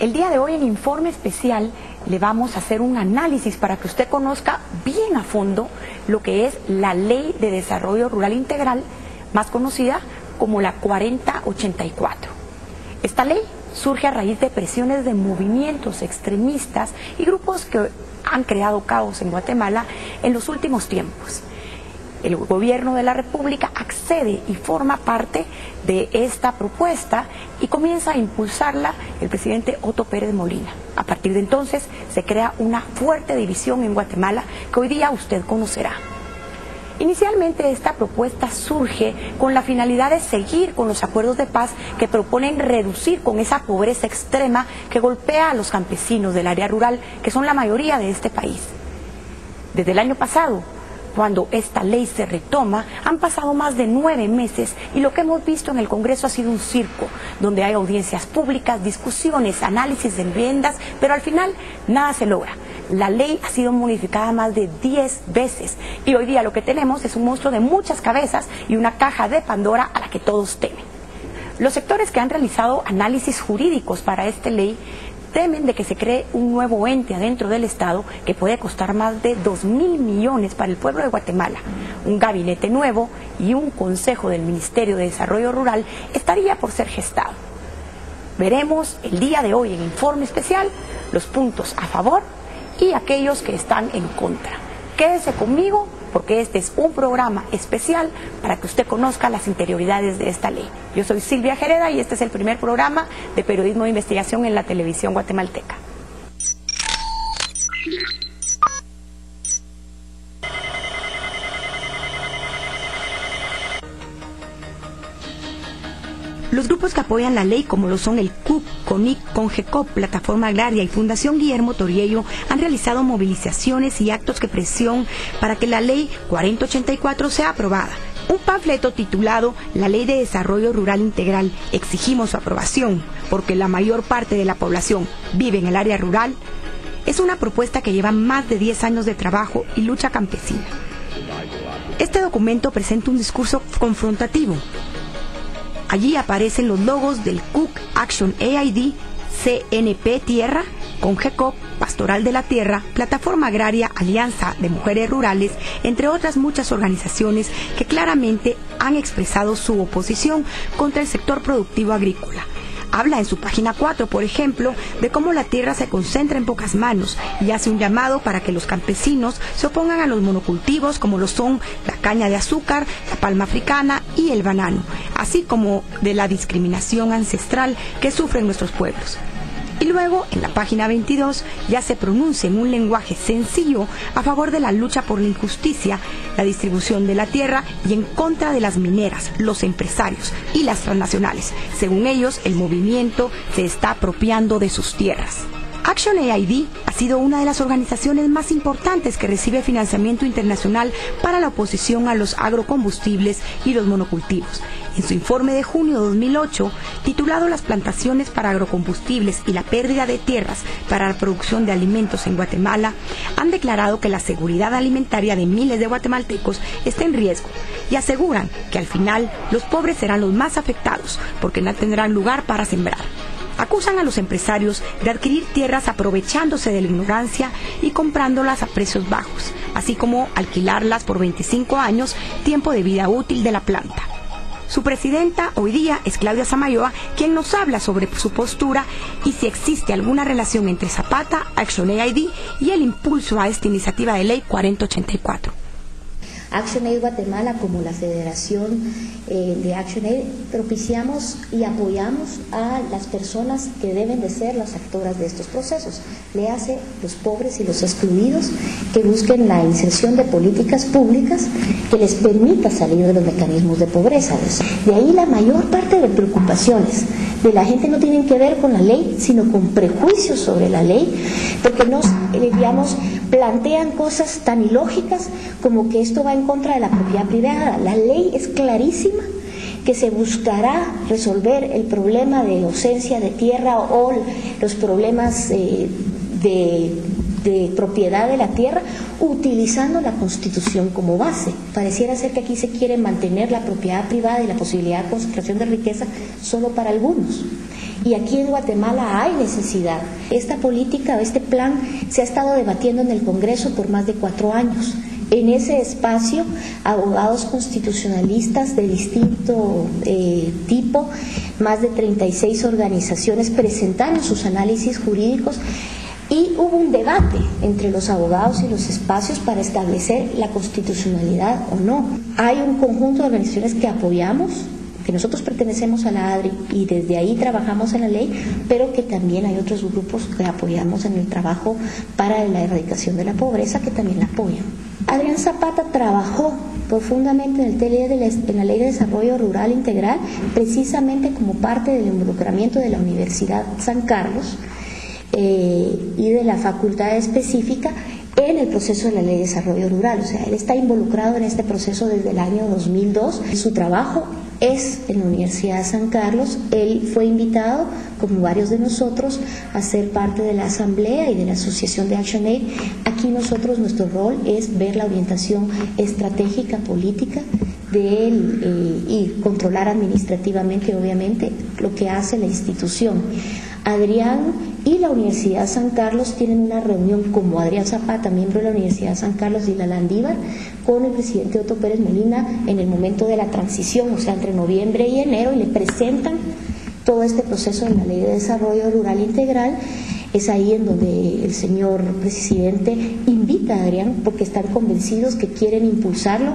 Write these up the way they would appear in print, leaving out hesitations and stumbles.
El día de hoy en Informe Especial le vamos a hacer un análisis para que usted conozca bien a fondo lo que es la Ley de Desarrollo Rural Integral, más conocida como la 4084. Esta ley surge a raíz de presiones de movimientos extremistas y grupos que han creado caos en Guatemala en los últimos tiempos. El gobierno de la República accede y forma parte de esta propuesta y comienza a impulsarla el presidente Otto Pérez Molina. A partir de entonces se crea una fuerte división en Guatemala que hoy día usted conocerá. Inicialmente esta propuesta surge con la finalidad de seguir con los acuerdos de paz que proponen reducir con esa pobreza extrema que golpea a los campesinos del área rural, que son la mayoría de este país. Desde el año pasado, cuando esta ley se retoma, han pasado más de 9 meses y lo que hemos visto en el Congreso ha sido un circo, donde hay audiencias públicas, discusiones, análisis de enmiendas, pero al final nada se logra. La ley ha sido modificada más de 10 veces y hoy día lo que tenemos es un monstruo de muchas cabezas y una caja de Pandora a la que todos temen. Los sectores que han realizado análisis jurídicos para esta ley temen de que se cree un nuevo ente adentro del Estado que puede costar más de 2.000 millones para el pueblo de Guatemala. Un gabinete nuevo y un consejo del Ministerio de Desarrollo Rural estaría por ser gestado. Veremos el día de hoy en Informe Especial los puntos a favor y aquellos que están en contra. Quédese conmigo porque este es un programa especial para que usted conozca las interioridades de esta ley. Yo soy Silvia Jereda y este es el primer programa de periodismo de investigación en la televisión guatemalteca. Los grupos que apoyan la ley, como lo son el CUC, CONIC, CONGECOP, Plataforma Agraria y Fundación Guillermo Toriello, han realizado movilizaciones y actos de presión para que la ley 4084 sea aprobada. Un panfleto titulado La Ley de Desarrollo Rural Integral, exigimos su aprobación, porque la mayor parte de la población vive en el área rural, es una propuesta que lleva más de 10 años de trabajo y lucha campesina. Este documento presenta un discurso confrontativo. Allí aparecen los logos del CUC, Action AID, CNP Tierra, CONGECOP, Pastoral de la Tierra, Plataforma Agraria, Alianza de Mujeres Rurales, entre otras muchas organizaciones que claramente han expresado su oposición contra el sector productivo agrícola. Habla en su página 4, por ejemplo, de cómo la tierra se concentra en pocas manos y hace un llamado para que los campesinos se opongan a los monocultivos como lo son la caña de azúcar, la palma africana y el banano, así como de la discriminación ancestral que sufren nuestros pueblos. Y luego, en la página 22, ya se pronuncia en un lenguaje sencillo a favor de la lucha por la injusticia, la distribución de la tierra y en contra de las mineras, los empresarios y las transnacionales. Según ellos, el movimiento se está apropiando de sus tierras. Action AID ha sido una de las organizaciones más importantes que recibe financiamiento internacional para la oposición a los agrocombustibles y los monocultivos. En su informe de junio de 2008, titulado Las plantaciones para agrocombustibles y la pérdida de tierras para la producción de alimentos en Guatemala, han declarado que la seguridad alimentaria de miles de guatemaltecos está en riesgo y aseguran que al final los pobres serán los más afectados porque no tendrán lugar para sembrar. Acusan a los empresarios de adquirir tierras aprovechándose de la ignorancia y comprándolas a precios bajos, así como alquilarlas por 25 años, tiempo de vida útil de la planta. Su presidenta hoy día es Claudia Samayoa, quien nos habla sobre su postura y si existe alguna relación entre Zapata, Action AID y el impulso a esta iniciativa de ley 4084. Action Aid Guatemala, como la Federación de Action Aid, propiciamos y apoyamos a las personas que deben de ser las actoras de estos procesos. Le hace los pobres y los excluidos que busquen la inserción de políticas públicas que les permita salir de los mecanismos de pobreza. De ahí la mayor parte de preocupaciones de la gente no tienen que ver con la ley, sino con prejuicios sobre la ley, porque nos, digamos, plantean cosas tan ilógicas como que esto va en contra de la propiedad privada. La ley es clarísima que se buscará resolver el problema de ausencia de tierra o los problemas de propiedad de la tierra utilizando la Constitución como base. Pareciera ser que aquí se quiere mantener la propiedad privada y la posibilidad de concentración de riqueza solo para algunos. Y aquí en Guatemala hay necesidad. Esta política, este plan, se ha estado debatiendo en el Congreso por más de 4 años. En ese espacio, abogados constitucionalistas de distinto tipo, más de 36 organizaciones presentaron sus análisis jurídicos y hubo un debate entre los abogados y los espacios para establecer la constitucionalidad o no. Hay un conjunto de organizaciones que apoyamos, que nosotros pertenecemos a la ADRI y desde ahí trabajamos en la ley, pero que también hay otros grupos que apoyamos en el trabajo para la erradicación de la pobreza que también la apoyan. Adrián Zapata trabajó profundamente en la Ley de Desarrollo Rural Integral, precisamente como parte del involucramiento de la Universidad San Carlos y de la facultad específica en el proceso de la Ley de Desarrollo Rural. O sea, él está involucrado en este proceso desde el año 2002. Su trabajo es en la Universidad de San Carlos. Él fue invitado, como varios de nosotros, a ser parte de la asamblea y de la asociación de ActionAid. Aquí nuestro rol es ver la orientación estratégica, política de él y controlar administrativamente, obviamente, lo que hace la institución. Adrián y la Universidad de San Carlos tienen una reunión, como Adrián Zapata, miembro de la Universidad de San Carlos y la Landívar, con el presidente Otto Pérez Molina en el momento de la transición, o sea, entre noviembre y enero, y le presentan todo este proceso de la Ley de Desarrollo Rural Integral. Es ahí en donde el señor presidente invita a Adrián porque están convencidos que quieren impulsarlo.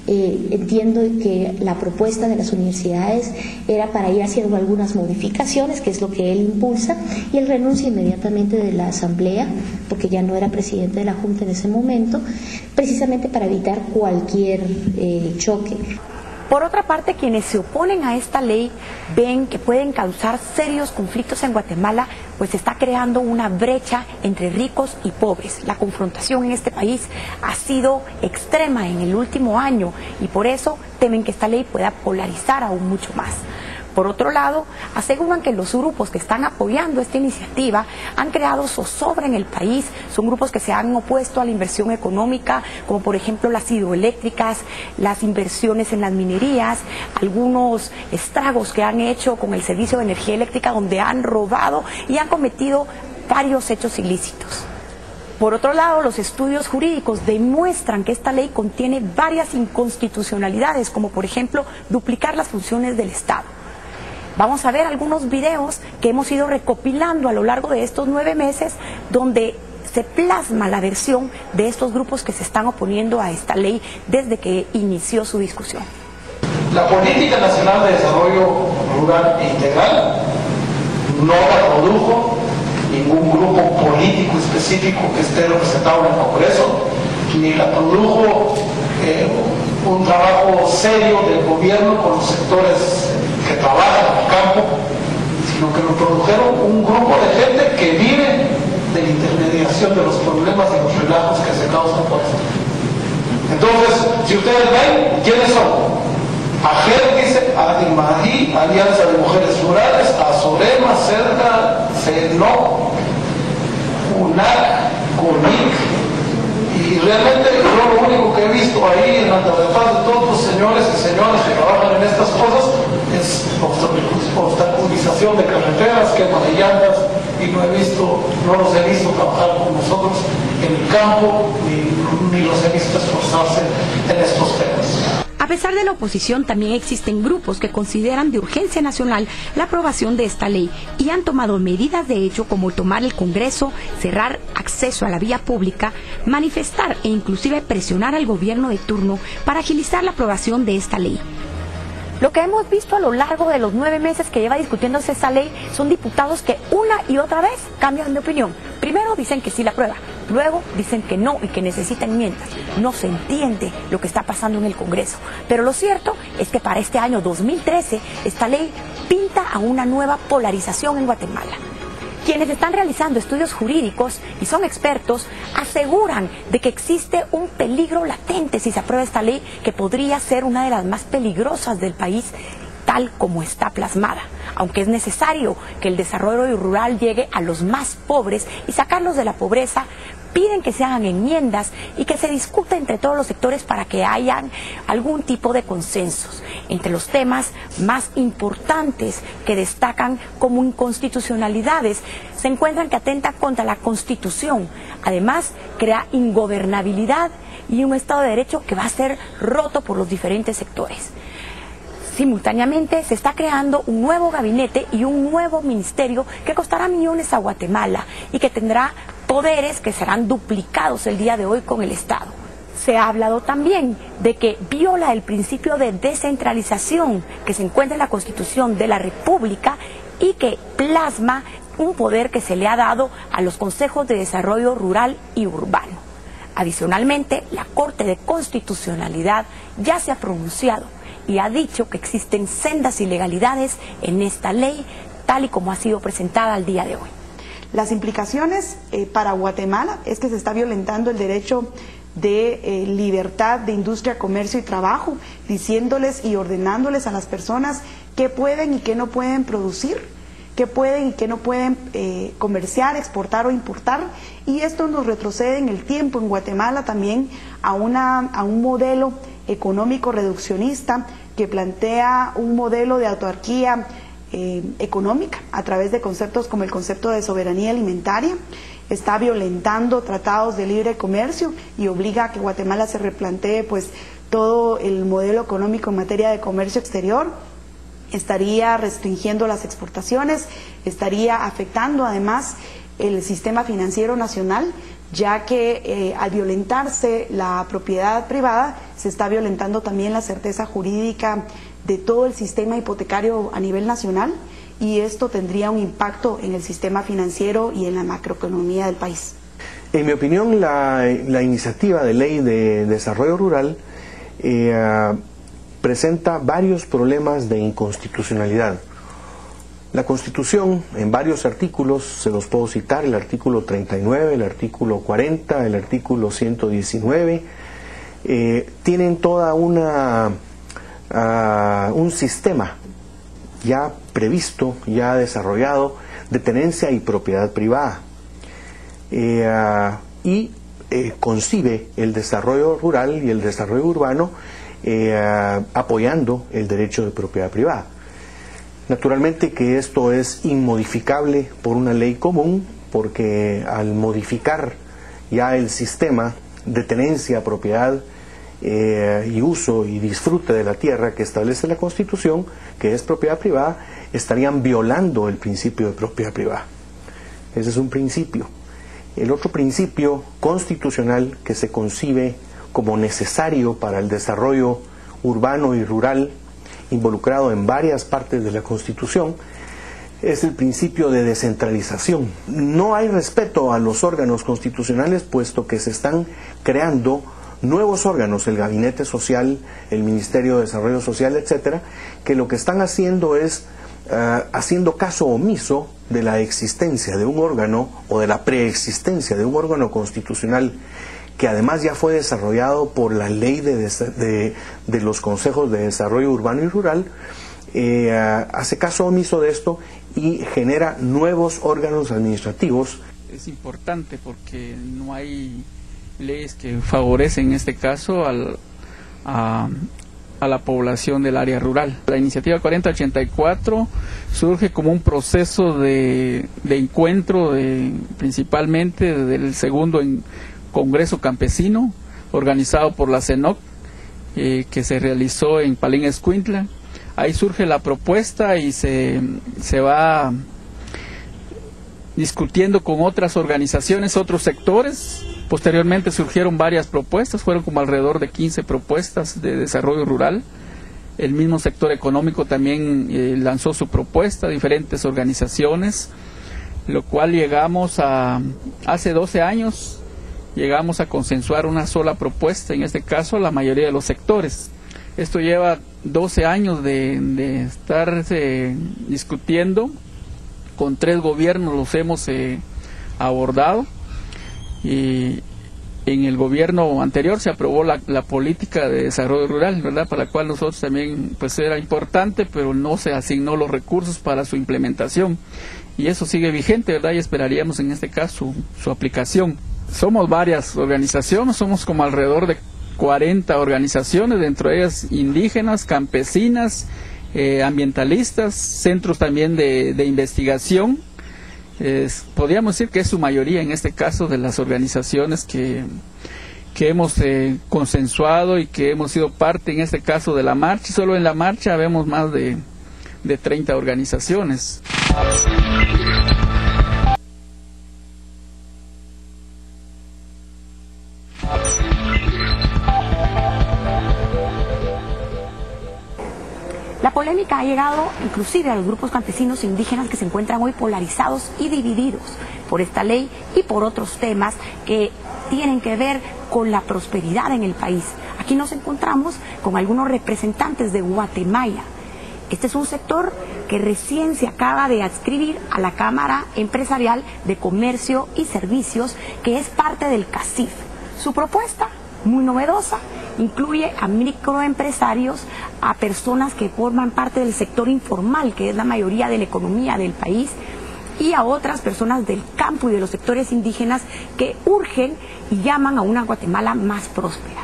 Entiendo que la propuesta de las universidades era para ir haciendo algunas modificaciones, que es lo que él impulsa, y él renuncia inmediatamente de la asamblea porque ya no era presidente de la Junta en ese momento, precisamente para evitar cualquier choque. Por otra parte, quienes se oponen a esta ley ven que pueden causar serios conflictos en Guatemala, pues se está creando una brecha entre ricos y pobres. La confrontación en este país ha sido extrema en el último año y por eso temen que esta ley pueda polarizar aún mucho más. Por otro lado, aseguran que los grupos que están apoyando esta iniciativa han creado zozobra en el país. Son grupos que se han opuesto a la inversión económica, como por ejemplo las hidroeléctricas, las inversiones en las minerías, algunos estragos que han hecho con el servicio de energía eléctrica, donde han robado y han cometido varios hechos ilícitos. Por otro lado, los estudios jurídicos demuestran que esta ley contiene varias inconstitucionalidades, como por ejemplo duplicar las funciones del Estado. Vamos a ver algunos videos que hemos ido recopilando a lo largo de estos 9 meses, donde se plasma la versión de estos grupos que se están oponiendo a esta ley desde que inició su discusión. La Política Nacional de Desarrollo Rural e Integral no la produjo ningún grupo político específico que esté representado en el Congreso, ni la produjo un trabajo serio del gobierno con los sectores que trabajan en el campo, sino que lo produjeron un grupo de gente que vive de la intermediación de los problemas y los relajos que se causan por esto. Entonces, si ustedes ven, ¿quiénes son? AGER dice, ADIMADI, Alianza de Mujeres Rurales, ASOREMA, CERDA, CENO, UNAC, CONIC, y realmente yo lo único que he visto ahí en la interfaz de todos los señores y señoras que trabajan en estas cosas es obstaculización de carreteras, quema de llantas, y no los he visto trabajar con nosotros en el campo, ni los he visto esforzarse en estos temas. A pesar de la oposición, también existen grupos que consideran de urgencia nacional la aprobación de esta ley y han tomado medidas de hecho como tomar el Congreso, cerrar acceso a la vía pública, manifestar e inclusive presionar al gobierno de turno para agilizar la aprobación de esta ley. Lo que hemos visto a lo largo de los 9 meses que lleva discutiéndose esta ley son diputados que una y otra vez cambian de opinión. Primero dicen que sí la aprueban, luego dicen que no y que necesitan enmiendas. No se entiende lo que está pasando en el Congreso. Pero lo cierto es que para este año 2013 esta ley pinta a una nueva polarización en Guatemala. Quienes están realizando estudios jurídicos y son expertos aseguran de que existe un peligro latente si se aprueba esta ley, que podría ser una de las más peligrosas del país tal como está plasmada. Aunque es necesario que el desarrollo rural llegue a los más pobres y sacarlos de la pobreza, piden que se hagan enmiendas y que se discuta entre todos los sectores para que hayan algún tipo de consensos. Entre los temas más importantes que destacan como inconstitucionalidades se encuentran que atentan contra la Constitución. Además, crea ingobernabilidad y un Estado de Derecho que va a ser roto por los diferentes sectores. Simultáneamente se está creando un nuevo gabinete y un nuevo ministerio que costará millones a Guatemala y que tendrá poderes que serán duplicados el día de hoy con el Estado. Se ha hablado también de que viola el principio de descentralización que se encuentra en la Constitución de la República y que plasma un poder que se le ha dado a los consejos de desarrollo rural y urbano. Adicionalmente, la Corte de Constitucionalidad ya se ha pronunciado y ha dicho que existen sendas ilegalidades en esta ley, tal y como ha sido presentada al día de hoy. Las implicaciones para Guatemala es que se está violentando el derecho de libertad de industria, comercio y trabajo, diciéndoles y ordenándoles a las personas qué pueden y qué no pueden producir, qué pueden y qué no pueden comerciar, exportar o importar, y esto nos retrocede en el tiempo en Guatemala también a un modelo económico reduccionista que plantea un modelo de autarquía económica a través de conceptos como el concepto de soberanía alimentaria. Está violentando tratados de libre comercio y obliga a que Guatemala se replantee pues todo el modelo económico en materia de comercio exterior. Estaría restringiendo las exportaciones, estaría afectando además el sistema financiero nacional, ya que al violentarse la propiedad privada se está violentando también la certeza jurídica de todo el sistema hipotecario a nivel nacional, y esto tendría un impacto en el sistema financiero y en la macroeconomía del país. En mi opinión, la iniciativa de ley de desarrollo rural presenta varios problemas de inconstitucionalidad. La Constitución, en varios artículos, se los puedo citar, el artículo 39, el artículo 40, el artículo 119, tienen toda un sistema ya previsto, ya desarrollado, de tenencia y propiedad privada, y concibe el desarrollo rural y el desarrollo urbano apoyando el derecho de propiedad privada. Naturalmente que esto es inmodificable por una ley común, porque al modificar ya el sistema de tenencia, propiedad y uso y disfrute de la tierra que establece la Constitución, que es propiedad privada, estarían violando el principio de propiedad privada. Ese es un principio. El otro principio constitucional que se concibe como necesario para el desarrollo urbano y rural, involucrado en varias partes de la Constitución, es el principio de descentralización. No hay respeto a los órganos constitucionales, puesto que se están creando nuevos órganos, el Gabinete Social, el Ministerio de Desarrollo Social, etcétera, que lo que están haciendo es haciendo caso omiso de la existencia de un órgano o de la preexistencia de un órgano constitucional que además ya fue desarrollado por la ley de los consejos de desarrollo urbano y rural. Hace caso omiso de esto y genera nuevos órganos administrativos. Es importante porque no hay leyes que favorecen en este caso a la población del área rural. La iniciativa 4084 surge como un proceso de encuentro principalmente del segundo Congreso Campesino, organizado por la CENOC, que se realizó en Palín Escuintla. Ahí surge la propuesta y se va discutiendo con otras organizaciones, otros sectores. Posteriormente surgieron varias propuestas, fueron como alrededor de 15 propuestas de desarrollo rural. El mismo sector económico también lanzó su propuesta, diferentes organizaciones, lo cual llegamos hace 12 años, llegamos a consensuar una sola propuesta, en este caso la mayoría de los sectores. Esto lleva 12 años de estarse discutiendo, con 3 gobiernos los hemos abordado, y en el gobierno anterior se aprobó la política de desarrollo rural, ¿verdad?, para la cual nosotros también pues era importante, pero no se asignó los recursos para su implementación, y eso sigue vigente, ¿verdad?, y esperaríamos en este caso su aplicación. somos varias organizaciones, somos como alrededor de 40 organizaciones, dentro de ellas indígenas, campesinas, ambientalistas, centros también de investigación. Podríamos decir que es su mayoría en este caso de las organizaciones que hemos consensuado y que hemos sido parte en este caso de la marcha. Solo en la marcha vemos más de 30 organizaciones. La polémica ha llegado inclusive a los grupos campesinos e indígenas que se encuentran hoy polarizados y divididos por esta ley y por otros temas que tienen que ver con la prosperidad en el país. Aquí nos encontramos con algunos representantes de Guatemala. Este es un sector que recién se acaba de adscribir a la Cámara Empresarial de Comercio y Servicios, que es parte del CACIF. Su propuesta, muy novedosa, incluye a microempresarios, a personas que forman parte del sector informal, que es la mayoría de la economía del país, y a otras personas del campo y de los sectores indígenas que urgen y llaman a una Guatemala más próspera.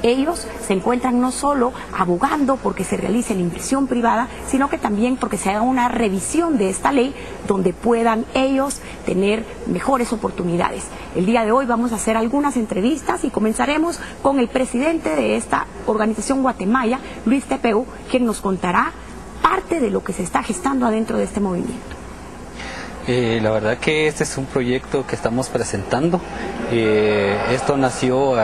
Ellos se encuentran no solo abogando porque se realice la inversión privada, sino que también porque se haga una revisión de esta ley donde puedan ellos tener mejores oportunidades. El día de hoy vamos a hacer algunas entrevistas y comenzaremos con el presidente de esta organización Guatemala, Luis Tepeu, quien nos contará parte de lo que se está gestando adentro de este movimiento. La verdad que este es un proyecto que estamos presentando. Esto nació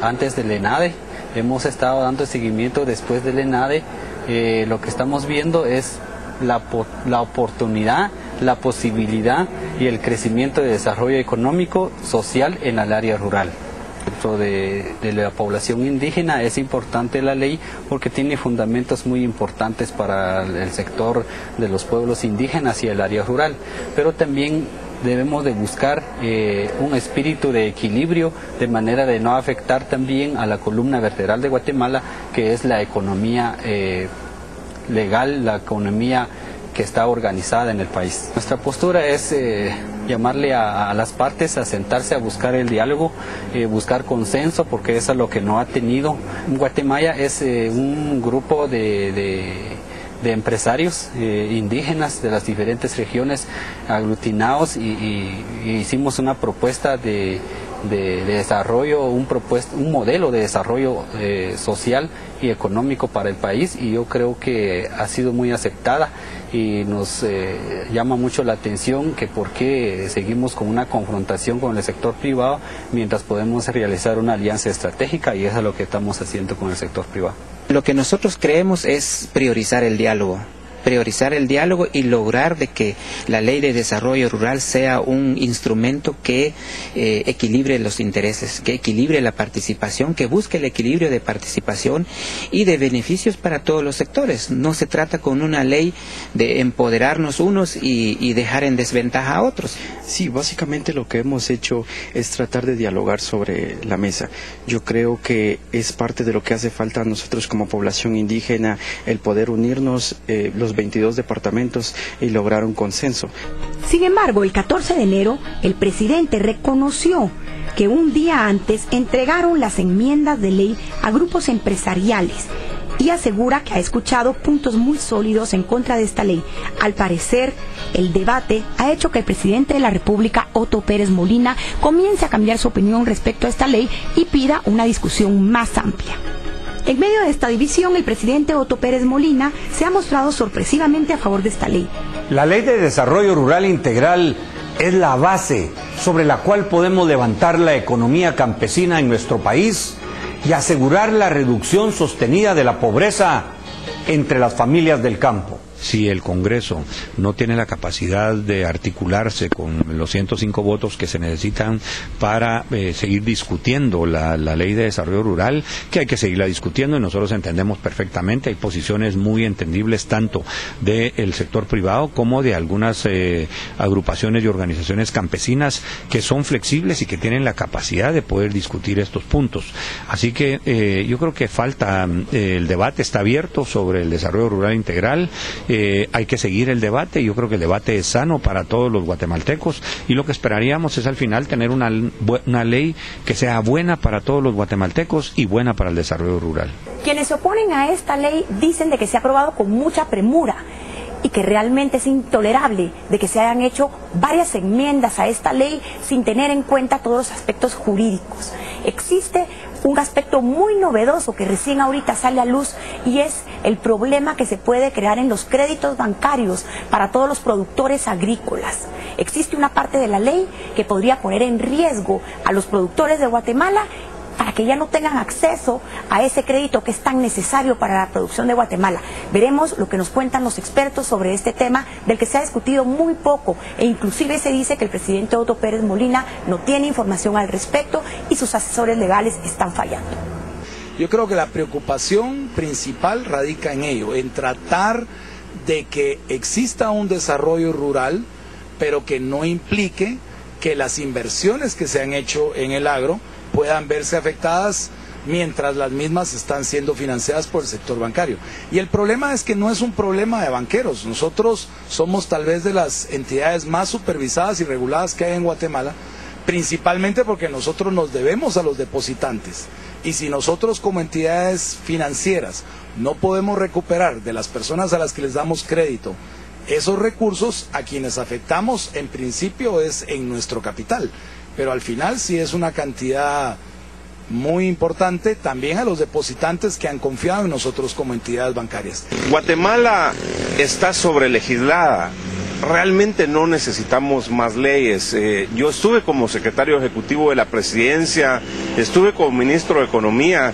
antes del ENADE. Hemos estado dando seguimiento después del ENADE. Lo que estamos viendo es la oportunidad, la posibilidad y el crecimiento de desarrollo económico, social en el área rural. Dentro de la población indígena es importante la ley porque tiene fundamentos muy importantes para el sector de los pueblos indígenas y el área rural, pero también debemos de buscar un espíritu de equilibrio de manera de no afectar también a la columna vertebral de Guatemala, que es la economía legal, la economía que está organizada en el país. Nuestra postura es llamarle a las partes a sentarse a buscar el diálogo, buscar consenso, porque eso es lo que no ha tenido. Guatemala es un grupo de empresarios indígenas de las diferentes regiones aglutinados y hicimos una propuesta de desarrollo, un modelo de desarrollo social y económico para el país, y yo creo que ha sido muy aceptada y nos llama mucho la atención que por qué seguimos con una confrontación con el sector privado mientras podemos realizar una alianza estratégica, y eso es lo que estamos haciendo con el sector privado. Lo que nosotros creemos es priorizar el diálogo y lograr de que la ley de desarrollo rural sea un instrumento que equilibre los intereses, que equilibre la participación, que busque el equilibrio de participación y de beneficios para todos los sectores. No se trata con una ley de empoderarnos unos y dejar en desventaja a otros. Sí, básicamente lo que hemos hecho es tratar de dialogar sobre la mesa. Yo creo que es parte de lo que hace falta a nosotros como población indígena, el poder unirnos, los 22 departamentos, y lograr un consenso. Sin embargo, el 14 de enero, el presidente reconoció que un día antes entregaron las enmiendas de ley a grupos empresariales y asegura que ha escuchado puntos muy sólidos en contra de esta ley. Al parecer, el debate ha hecho que el presidente de la República, Otto Pérez Molina, comience a cambiar su opinión respecto a esta ley y pida una discusión más amplia. En medio de esta división, el presidente Otto Pérez Molina se ha mostrado sorpresivamente a favor de esta ley. La Ley de Desarrollo Rural Integral es la base sobre la cual podemos levantar la economía campesina en nuestro país y asegurar la reducción sostenida de la pobreza entre las familias del campo. Si el Congreso no tiene la capacidad de articularse con los 105 votos que se necesitan para seguir discutiendo la ley de desarrollo rural, que hay que seguirla discutiendo, y nosotros entendemos perfectamente, hay posiciones muy entendibles tanto del sector privado como de algunas agrupaciones y organizaciones campesinas que son flexibles y que tienen la capacidad de poder discutir estos puntos. Así que yo creo que falta, el debate está abierto sobre el desarrollo rural integral, hay que seguir el debate. Yo creo que el debate es sano para todos los guatemaltecos y lo que esperaríamos es al final tener una ley que sea buena para todos los guatemaltecos y buena para el desarrollo rural. Quienes se oponen a esta ley dicen de que se ha aprobado con mucha premura y que realmente es intolerable de que se hayan hecho varias enmiendas a esta ley sin tener en cuenta todos los aspectos jurídicos. Existe un aspecto muy novedoso que recién ahorita sale a luz y es el problema que se puede crear en los créditos bancarios para todos los productores agrícolas. Existe una parte de la ley que podría poner en riesgo a los productores de Guatemala para que ya no tengan acceso a ese crédito que es tan necesario para la producción de Guatemala. Veremos lo que nos cuentan los expertos sobre este tema del que se ha discutido muy poco e inclusive se dice que el presidente Otto Pérez Molina no tiene información al respecto y sus asesores legales están fallando. Yo creo que la preocupación principal radica en ello, en tratar de que exista un desarrollo rural, pero que no implique que las inversiones que se han hecho en el agro puedan verse afectadas mientras las mismas están siendo financiadas por el sector bancario. Y el problema es que no es un problema de banqueros. Nosotros somos tal vez de las entidades más supervisadas y reguladas que hay en Guatemala, principalmente porque nosotros nos debemos a los depositantes. Y si nosotros como entidades financieras no podemos recuperar de las personas a las que les damos crédito esos recursos, a quienes afectamos en principio es en nuestro capital. Pero al final sí es una cantidad muy importante también a los depositantes que han confiado en nosotros como entidades bancarias. Guatemala está sobrelegislada. Realmente no necesitamos más leyes. Yo estuve como secretario ejecutivo de la presidencia, estuve como ministro de Economía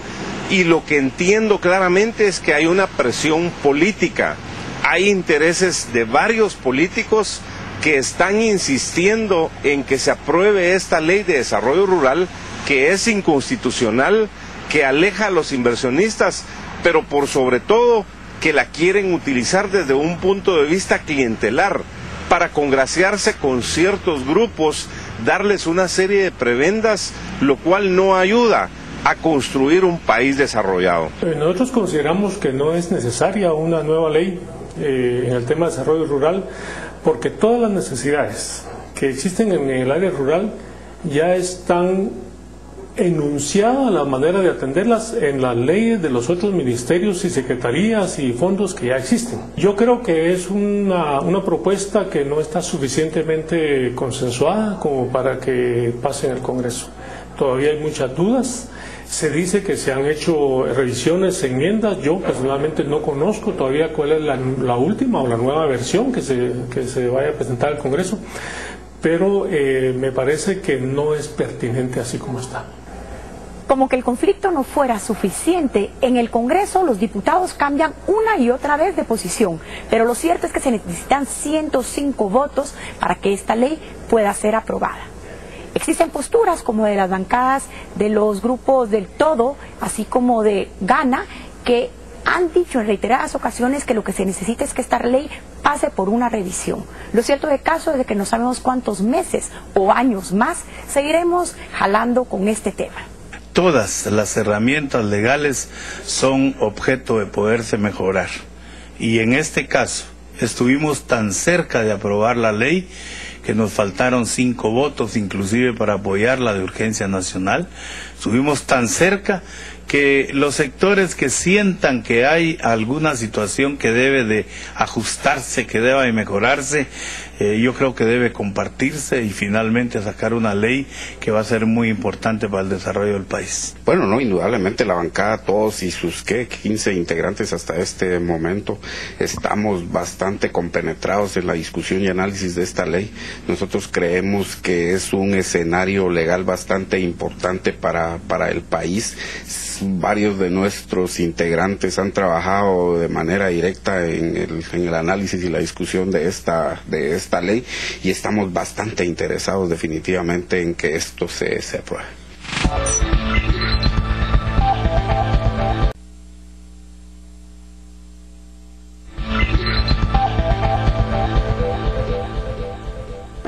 y lo que entiendo claramente es que hay una presión política. Hay intereses de varios políticos que están insistiendo en que se apruebe esta ley de desarrollo rural, que es inconstitucional, que aleja a los inversionistas, pero por sobre todo que la quieren utilizar desde un punto de vista clientelar, para congraciarse con ciertos grupos, darles una serie de prebendas, lo cual no ayuda a construir un país desarrollado. Nosotros consideramos que no es necesaria una nueva ley en el tema de desarrollo rural, porque todas las necesidades que existen en el área rural ya están enunciadas la manera de atenderlas en las leyes de los otros ministerios y secretarías y fondos que ya existen. Yo creo que es una propuesta que no está suficientemente consensuada como para que pase en el Congreso. Todavía hay muchas dudas. Se dice que se han hecho revisiones, enmiendas. Yo personalmente no conozco todavía cuál es la última o la nueva versión que se vaya a presentar al Congreso, pero me parece que no es pertinente así como está. Como que el conflicto no fuera suficiente, en el Congreso los diputados cambian una y otra vez de posición, pero lo cierto es que se necesitan 105 votos para que esta ley pueda ser aprobada. Existen posturas como de las bancadas de los grupos del Todo, así como de Gana, que han dicho en reiteradas ocasiones que lo que se necesita es que esta ley pase por una revisión. Lo cierto del caso es de que no sabemos cuántos meses o años más seguiremos jalando con este tema. Todas las herramientas legales son objeto de poderse mejorar. Y en este caso estuvimos tan cerca de aprobar la ley que nos faltaron 5 votos inclusive para apoyarla de urgencia nacional. Estuvimos tan cerca que los sectores que sientan que hay alguna situación que debe de ajustarse, que deba de mejorarse, yo creo que debe compartirse y finalmente sacar una ley que va a ser muy importante para el desarrollo del país. Bueno, no, indudablemente la bancada, todos y sus 15 integrantes hasta este momento, estamos bastante compenetrados en la discusión y análisis de esta ley. Nosotros creemos que es un escenario legal bastante importante para el país. Varios de nuestros integrantes han trabajado de manera directa en el análisis y la discusión de esta ley y estamos bastante interesados definitivamente en que esto se apruebe.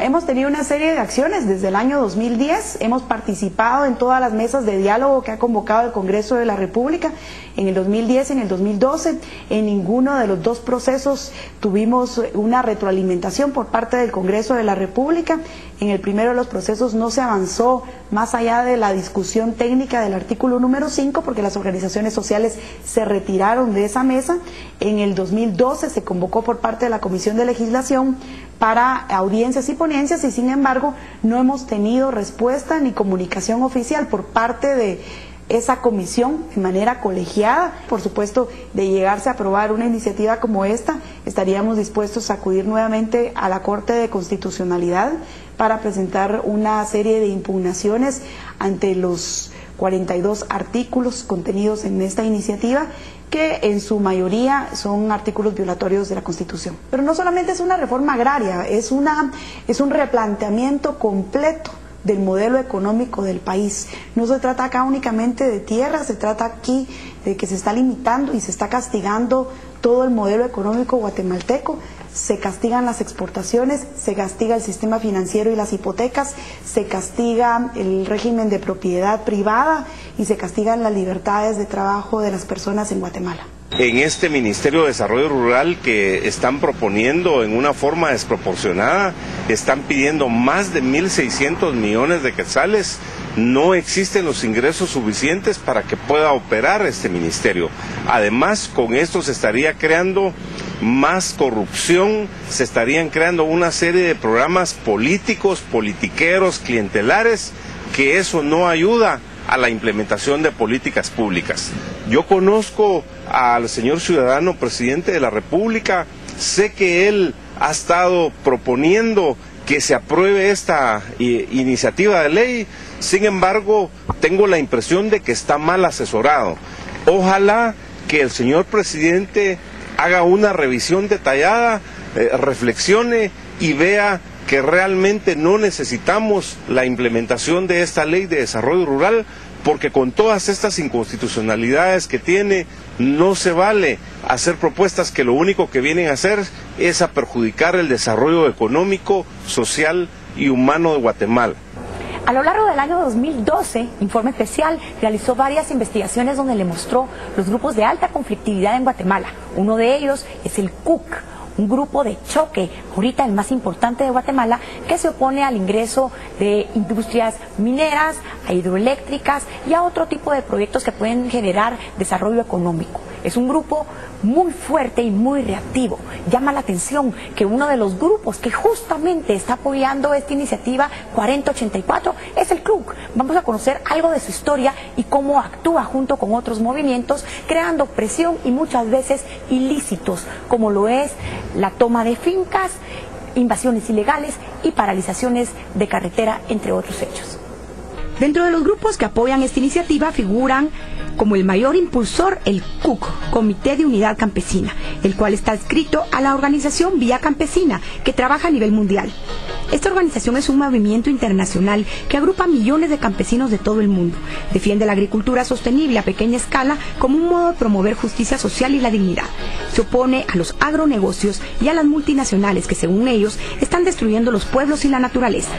Hemos hemos tenido una serie de acciones desde el año 2010. Hemos participado en todas las mesas de diálogo que ha convocado el Congreso de la República. En el 2010, en el 2012, en ninguno de los dos procesos tuvimos una retroalimentación por parte del Congreso de la República. En el primero de los procesos no se avanzó más allá de la discusión técnica del artículo número 5 porque las organizaciones sociales se retiraron de esa mesa. En el 2012 se convocó por parte de la Comisión de Legislación para audiencias y ponencias y sin embargo no hemos tenido respuesta ni comunicación oficial por parte de esa comisión de manera colegiada. Por supuesto, de llegarse a aprobar una iniciativa como esta, estaríamos dispuestos a acudir nuevamente a la Corte de Constitucionalidad para presentar una serie de impugnaciones ante los 42 artículos contenidos en esta iniciativa, que en su mayoría son artículos violatorios de la Constitución. Pero no solamente es una reforma agraria, es un replanteamiento completo del modelo económico del país. No se trata acá únicamente de tierra, se trata aquí de que se está limitando y se está castigando todo el modelo económico guatemalteco. Se castigan las exportaciones, se castiga el sistema financiero y las hipotecas, se castiga el régimen de propiedad privada y se castigan las libertades de trabajo de las personas en Guatemala. En este Ministerio de Desarrollo Rural que están proponiendo en una forma desproporcionada, están pidiendo más de 1.600 millones de quetzales. No existen los ingresos suficientes para que pueda operar este ministerio. Además, con esto se estaría creando más corrupción, se estarían creando una serie de programas políticos, politiqueros, clientelares, que eso no ayuda a la implementación de políticas públicas. Yo conozco al señor ciudadano presidente de la República, sé que él ha estado proponiendo que se apruebe esta iniciativa de ley, sin embargo, tengo la impresión de que está mal asesorado. Ojalá que el señor presidente haga una revisión detallada, reflexione y vea que realmente no necesitamos la implementación de esta ley de desarrollo rural, porque con todas estas inconstitucionalidades que tiene, no se vale hacer propuestas que lo único que vienen a hacer es a perjudicar el desarrollo económico, social y humano de Guatemala. A lo largo del año 2012, Informe Especial realizó varias investigaciones donde le mostró los grupos de alta conflictividad en Guatemala. Uno de ellos es el CUC, un grupo de choque, ahorita el más importante de Guatemala, que se opone al ingreso de industrias mineras, a hidroeléctricas y a otro tipo de proyectos que pueden generar desarrollo económico. Es un grupo muy fuerte y muy reactivo. Llama la atención que uno de los grupos que justamente está apoyando esta iniciativa 4084 es el CUC. Vamos a conocer algo de su historia y cómo actúa junto con otros movimientos, creando presión y muchas veces ilícitos, como lo es la toma de fincas, invasiones ilegales y paralizaciones de carretera, entre otros hechos. Dentro de los grupos que apoyan esta iniciativa figuran como el mayor impulsor el CUC, Comité de Unidad Campesina, el cual está adscrito a la organización Vía Campesina, que trabaja a nivel mundial. Esta organización es un movimiento internacional que agrupa millones de campesinos de todo el mundo. Defiende la agricultura sostenible a pequeña escala como un modo de promover justicia social y la dignidad. Se opone a los agronegocios y a las multinacionales que, según ellos, están destruyendo los pueblos y la naturaleza.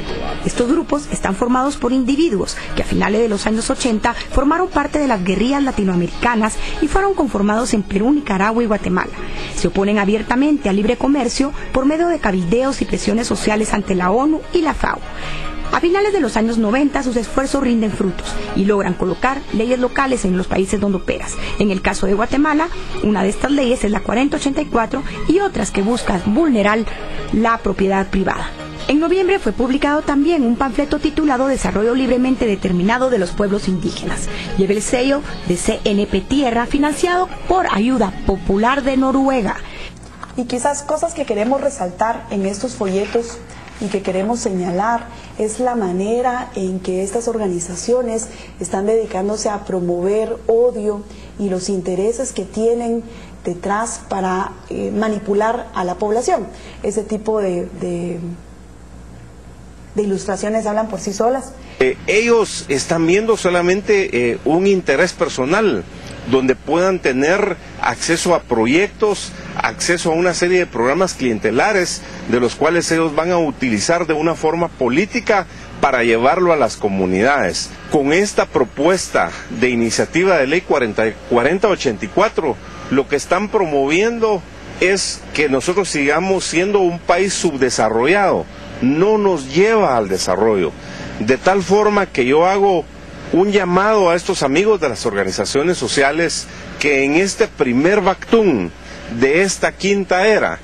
Estos grupos están formados por individuos que a finales de los años 80 formaron parte de las guerrillas latinoamericanas y fueron conformados en Perú, Nicaragua y Guatemala. Se oponen abiertamente al libre comercio por medio de cabildeos y presiones sociales ante la ONU y la FAO. A finales de los años 90 sus esfuerzos rinden frutos y logran colocar leyes locales en los países donde operas. En el caso de Guatemala, una de estas leyes es la 4084 y otras que buscan vulnerar la propiedad privada. En noviembre fue publicado también un panfleto titulado Desarrollo libremente determinado de los pueblos indígenas. Lleva el sello de CNP Tierra, financiado por Ayuda Popular de Noruega. Y quizás cosas que queremos resaltar en estos folletos y que queremos señalar es la manera en que estas organizaciones están dedicándose a promover odio y los intereses que tienen detrás para manipular a la población. Ese tipo de de ilustraciones hablan por sí solas. Ellos están viendo solamente un interés personal, donde puedan tener acceso a proyectos, acceso a una serie de programas clientelares, de los cuales ellos van a utilizar de una forma política para llevarlo a las comunidades. Con esta propuesta de iniciativa de ley 4084, lo que están promoviendo es que nosotros sigamos siendo un país subdesarrollado, no nos lleva al desarrollo. De tal forma que yo hago un llamado a estos amigos de las organizaciones sociales que en este primer Bactún de esta quinta era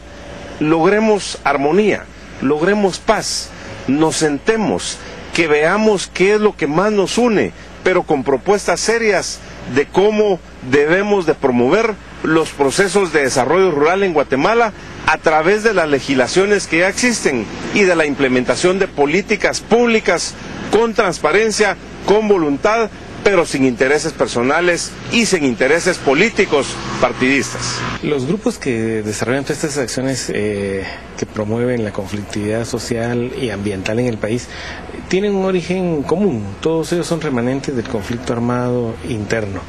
logremos armonía, logremos paz, nos sentemos, que veamos qué es lo que más nos une, pero con propuestas serias de cómo debemos de promover los procesos de desarrollo rural en Guatemala a través de las legislaciones que ya existen y de la implementación de políticas públicas con transparencia, con voluntad, pero sin intereses personales y sin intereses políticos partidistas. Los grupos que desarrollan todas estas acciones que promueven la conflictividad social y ambiental en el país tienen un origen común. Todos ellos son remanentes del conflicto armado interno,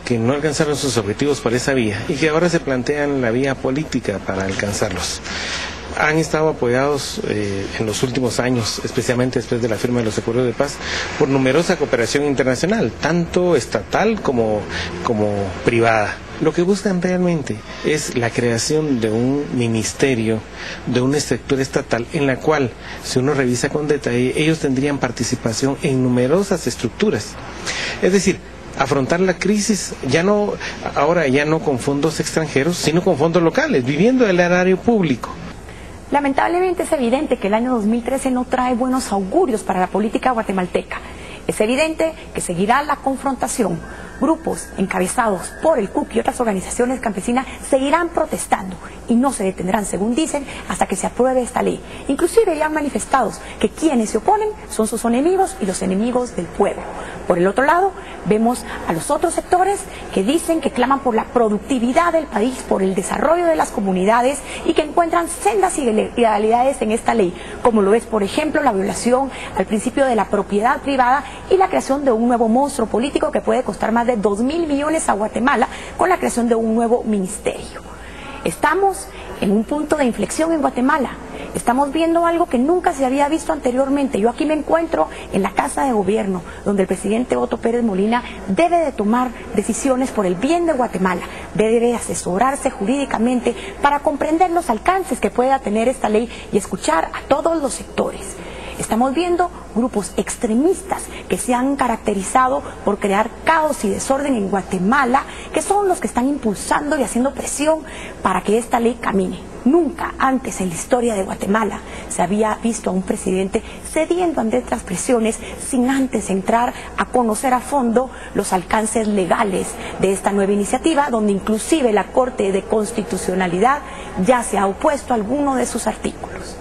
que no alcanzaron sus objetivos por esa vía y que ahora se plantean la vía política para alcanzarlos. Han estado apoyados en los últimos años, especialmente después de la firma de los acuerdos de paz, por numerosa cooperación internacional, tanto estatal como privada. Lo que buscan realmente es la creación de un ministerio, de una estructura estatal en la cual, si uno revisa con detalle, ellos tendrían participación en numerosas estructuras. Es decir, afrontar la crisis ahora ya no con fondos extranjeros, sino con fondos locales, viviendo del erario público. Lamentablemente es evidente que el año 2013 no trae buenos augurios para la política guatemalteca. Es evidente que seguirá la confrontación. Grupos encabezados por el CUC y otras organizaciones campesinas seguirán protestando y no se detendrán, según dicen, hasta que se apruebe esta ley. Inclusive ya han manifestado que quienes se oponen son sus enemigos y los enemigos del pueblo. Por el otro lado, vemos a los otros sectores que dicen que claman por la productividad del país, por el desarrollo de las comunidades y que encuentran sendas ilegalidades en esta ley, como lo es, por ejemplo, la violación al principio de la propiedad privada y la creación de un nuevo monstruo político que puede costar más de 2.000 millones a Guatemala con la creación de un nuevo ministerio. Estamos en un punto de inflexión en Guatemala. Estamos viendo algo que nunca se había visto anteriormente. Yo aquí me encuentro en la Casa de Gobierno, donde el presidente Otto Pérez Molina debe de tomar decisiones por el bien de Guatemala, debe asesorarse jurídicamente para comprender los alcances que pueda tener esta ley y escuchar a todos los sectores. Estamos viendo grupos extremistas que se han caracterizado por crear caos y desorden en Guatemala, que son los que están impulsando y haciendo presión para que esta ley camine. Nunca antes en la historia de Guatemala se había visto a un presidente cediendo ante estas presiones sin antes entrar a conocer a fondo los alcances legales de esta nueva iniciativa, donde inclusive la Corte de Constitucionalidad ya se ha opuesto a alguno de sus artículos.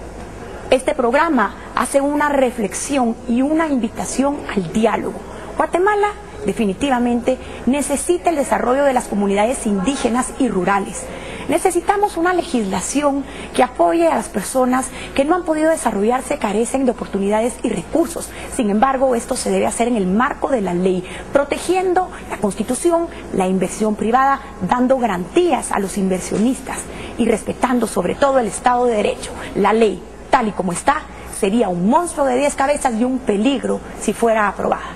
Este programa hace una reflexión y una invitación al diálogo. Guatemala definitivamente necesita el desarrollo de las comunidades indígenas y rurales. Necesitamos una legislación que apoye a las personas que no han podido desarrollarse, carecen de oportunidades y recursos. Sin embargo, esto se debe hacer en el marco de la ley, protegiendo la Constitución, la inversión privada, dando garantías a los inversionistas y respetando sobre todo el Estado de Derecho. La ley, tal y como está, sería un monstruo de 10 cabezas y un peligro si fuera aprobada.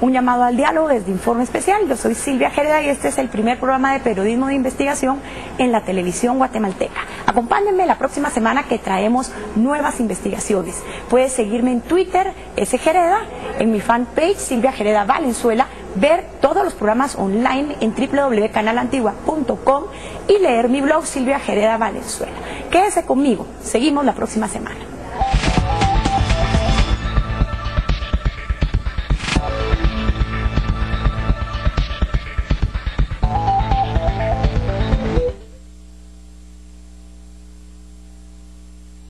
Un llamado al diálogo desde Informe Especial. Yo soy Silvia Jereda y este es el primer programa de periodismo de investigación en la televisión guatemalteca. Acompáñenme la próxima semana que traemos nuevas investigaciones. Puedes seguirme en Twitter, sjereda, en mi fanpage Silvia Jereda Valenzuela, ver todos los programas online en www.canalantigua.com y leer mi blog Silvia Jereda Valenzuela. Quédese conmigo, seguimos la próxima semana.